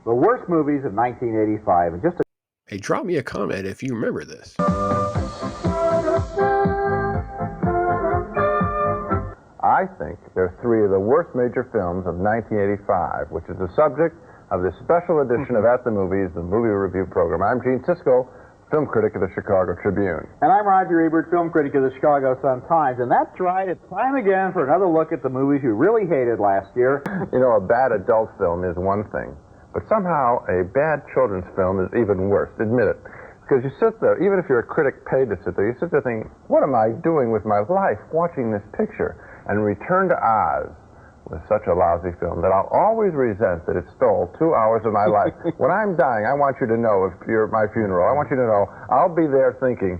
the worst movies of 1985. And just a Hey, drop me a comment if you remember this. I think they're three of the worst major films of 1985, which is the subject of this special edition of At the Movies, the movie review program. I'm Gene Siskel, film critic of the Chicago Tribune. And I'm Roger Ebert, film critic of the Chicago Sun-Times. And that's right, it's time again for another look at the movies you really hated last year. You know, a bad adult film is one thing, but somehow a bad children's film is even worse. Admit it. Because you sit there, even if you're a critic paid to sit there, you sit there thinking, what am I doing with my life watching this picture? And Return to Oz was such a lousy film that I'll always resent that it stole 2 hours of my life. When I'm dying, I want you to know, if you're at my funeral, I want you to know I'll be there thinking,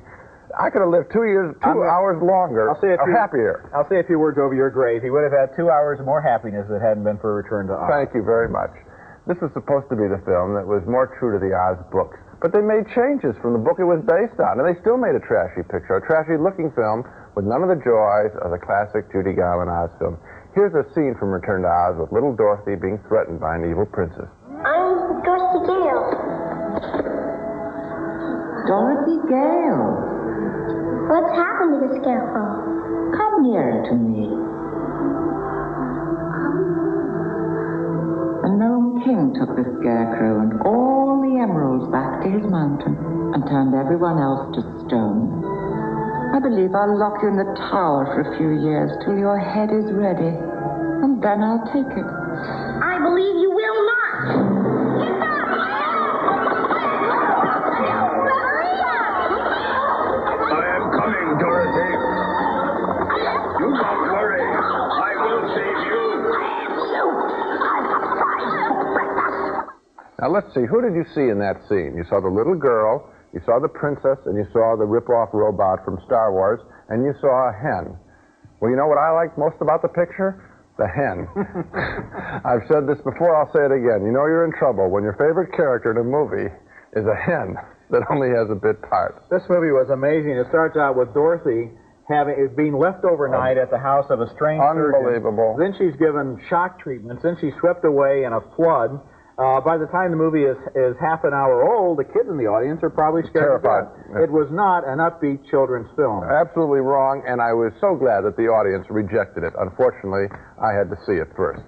I could have lived 2 hours longer or happier. I'll say a few words over your grave. He would have had 2 hours more happiness if it hadn't been for Return to Oz. Thank you very much. This was supposed to be the film that was more true to the Oz books. But they made changes from the book it was based on, and they still made a trashy picture, a trashy-looking film with none of the joys of the classic Judy Garland Oz film. Here's a scene from Return to Oz with little Dorothy being threatened by an evil princess. I'm Dorothy Gale. Dorothy Gale. What's happened to the scarecrow? Come nearer to me. The gnome king took the scarecrow and all the emeralds back to his mountain and turned everyone else to stone. I believe I'll lock you in the tower for a few years till your head is ready, and then I'll take it. I believe you will not. I am coming, Dorothy. Do not worry. I will save you. Now let's see, who did you see in that scene? You saw the little girl, you saw the princess, and you saw the rip-off robot from Star Wars, and you saw a hen. Well, you know what I liked most about the picture? The hen. I've said this before, I'll say it again. You know you're in trouble when your favorite character in a movie is a hen that only has a bit part. This movie was amazing. It starts out with Dorothy being left overnight at the house of a strange Unbelievable. surgeon. Then she's given shock treatments. Then she's swept away in a flood. By the time the movie is half an hour old, the kids in the audience are probably scared. Terrified. It was not an upbeat children's film. Absolutely wrong, and I was so glad that the audience rejected it. Unfortunately, I had to see it first.